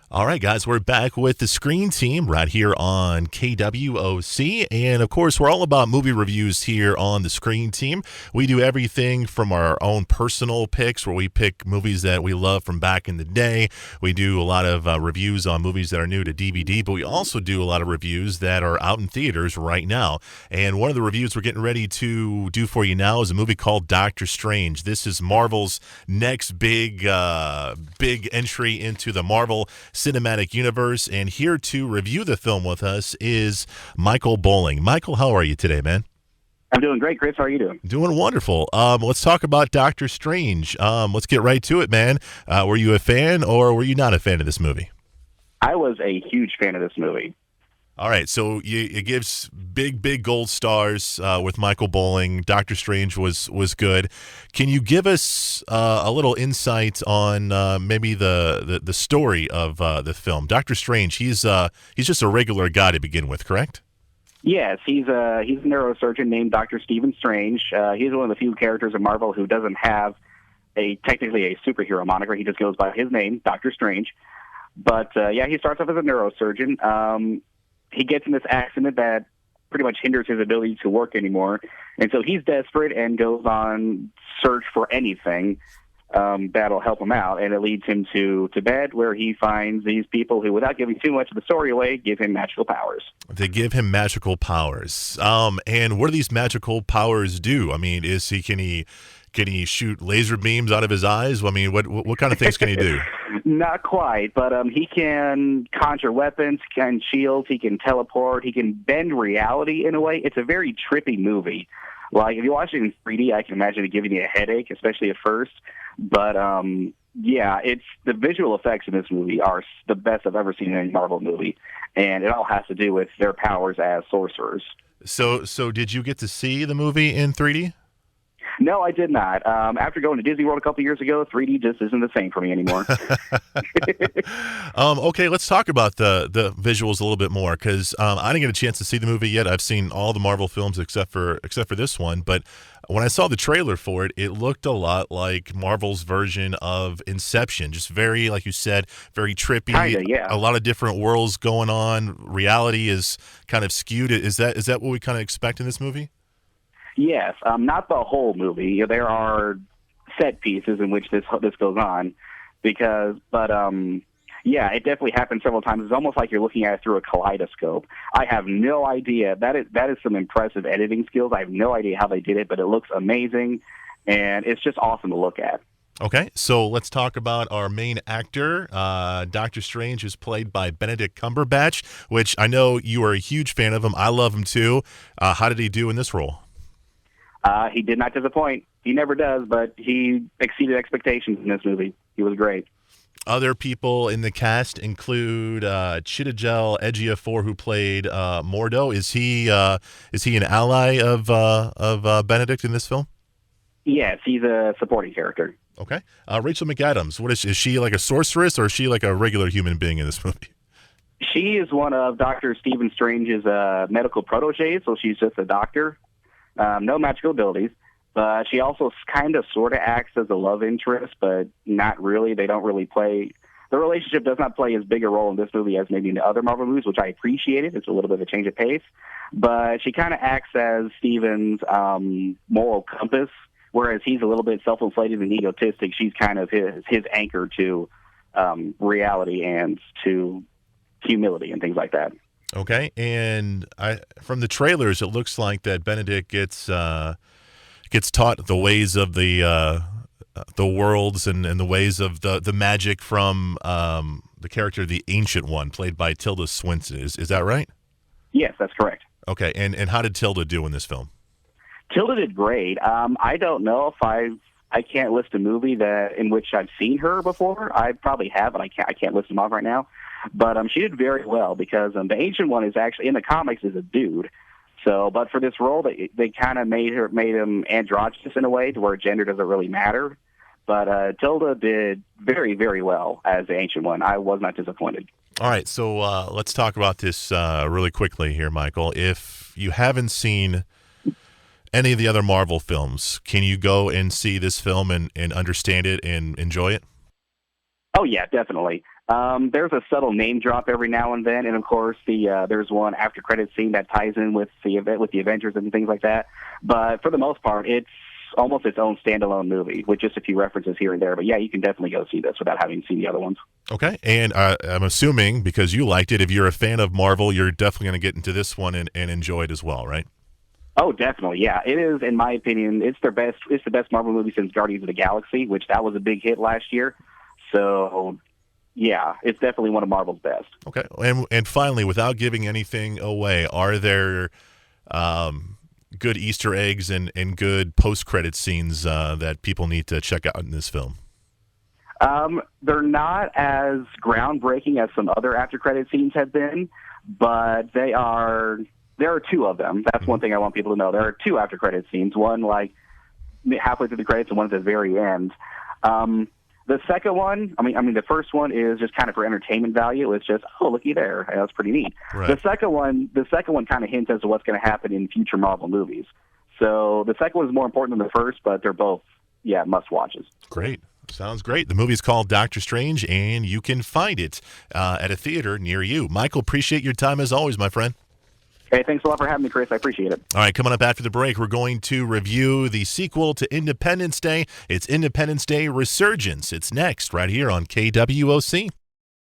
All right, guys, we're back with the Screen Team right here on KWOC. And of course, we're all about movie reviews here on the Screen Team. We do everything from our own personal picks, where we pick movies that we love from back in the day. We do a lot of reviews on movies that are new to DVD, but we also do a lot of reviews that are out in theaters right now. And one of the reviews we're getting ready to do for you now is a movie called Doctor Strange. This is Marvel's next big entry into the Marvel Cinematic Universe, and here to review the film with us is Michael Bowling. Michael, how are you today, man? I'm doing great, Chris. How are you doing? Doing wonderful. Let's talk about Doctor Strange. Let's get right to it, man. Were you a fan or were you not a fan of this movie? I was a huge fan of this movie. All right, so it gives big gold stars with Michael Bowling. Doctor Strange was good. Can you give us a little insight on maybe the story of the film? Doctor Strange, he's just a regular guy to begin with, correct? Yes, he's a neurosurgeon named Dr. Stephen Strange. He's one of the few characters in Marvel who doesn't have technically a superhero moniker. He just goes by his name, Doctor Strange. But he starts off as a neurosurgeon. He gets in this accident that pretty much hinders his ability to work anymore. And so he's desperate and goes on search for anything that'll help him out. And it leads him to bed, where he finds these people who, without giving too much of the story away, give him magical powers. They give him magical powers. And what do these magical powers do? I mean, can he shoot laser beams out of his eyes? I mean, what kind of things can he do? Not quite, but he can conjure weapons, can shields, he can teleport, he can bend reality in a way. It's a very trippy movie. Like, if you watch it in 3D, I can imagine it giving you a headache, especially at first. But, it's the visual effects in this movie are the best I've ever seen in any Marvel movie. And it all has to do with their powers as sorcerers. So did you get to see the movie in 3D? No, I did not. After going to Disney World a couple years ago, 3D just isn't the same for me anymore. Okay, let's talk about the visuals a little bit more, because I didn't get a chance to see the movie yet. I've seen all the Marvel films except for this one, but when I saw the trailer for it, it looked a lot like Marvel's version of Inception. Just very, like you said, very trippy. Kinda, yeah. A lot of different worlds going on. Reality is kind of skewed. Is that what we kind of expect in this movie? Yes, not the whole movie. There are set pieces in which this goes on, it definitely happens several times. It's almost like you're looking at it through a kaleidoscope. I have no idea. That is some impressive editing skills. I have no idea how they did it, but it looks amazing, and it's just awesome to look at. Okay, so let's talk about our main actor. Doctor Strange is played by Benedict Cumberbatch, which I know you are a huge fan of him. I love him too. How did he do in this role? He did not disappoint. He never does, but he exceeded expectations in this movie. He was great. Other people in the cast include Chiwetel Ejiofor, who played Mordo. Is he an ally of Benedict in this film? Yes, he's a supporting character. Okay. Rachel McAdams. Is she like a sorceress, or is she like a regular human being in this movie? She is one of Dr. Stephen Strange's medical proteges, so she's just a doctor. No magical abilities, but she also kind of sort of acts as a love interest, but not really. They don't really play. The relationship does not play as big a role in this movie as maybe in the other Marvel movies, which I appreciated. It's a little bit of a change of pace, but she kind of acts as Stephen's moral compass, whereas he's a little bit self-inflated and egotistic. She's kind of his anchor to reality and to humility and things like that. Okay, and from the trailers, it looks like that Benedict gets taught the ways of the worlds and the ways of the magic from the character, the Ancient One, played by Tilda Swinton. Is that right? Yes, that's correct. Okay, and how did Tilda do in this film? Tilda did great. I don't know if I can't list a movie in which I've seen her before. I probably have, but I can't list them off right now. But she did very well, because the Ancient One is actually in the comics is a dude. So, but for this role, they kind of made him androgynous in a way to where gender doesn't really matter. But Tilda did very, very well as the Ancient One. I was not disappointed. All right, so let's talk about this really quickly here, Michael. If you haven't seen any of the other Marvel films, can you go and see this film and understand it and enjoy it? Oh yeah, definitely. There's a subtle name drop every now and then, and of course there's one after credit scene that ties in with the event with the Avengers and things like that. But for the most part, it's almost its own standalone movie with just a few references here and there. But yeah, you can definitely go see this without having seen the other ones. Okay, and I'm assuming because you liked it, if you're a fan of Marvel, you're definitely going to get into this one and enjoy it as well, right? Oh, definitely, yeah. It is, in my opinion, it's the best Marvel movie since Guardians of the Galaxy, which that was a big hit last year. So, yeah, it's definitely one of Marvel's best. Okay, and finally, without giving anything away, are there good Easter eggs and good post-credit scenes that people need to check out in this film? They're not as groundbreaking as some other after-credit scenes have been, but they are. There are two of them. That's one thing I want people to know. There are two after-credit scenes. One like halfway through the credits, and one at the very end. The second one, the first one is just kind of for entertainment value. It's just, oh, looky there. That's pretty neat. Right. The second one kind of hints as to what's going to happen in future Marvel movies. So the second one is more important than the first, but they're both, must-watches. Great. Sounds great. The movie's called Doctor Strange, and you can find it at a theater near you. Michael, appreciate your time as always, my friend. Hey, thanks a lot for having me, Chris. I appreciate it. All right, coming up after the break, we're going to review the sequel to Independence Day. It's Independence Day Resurgence. It's next right here on KWOC.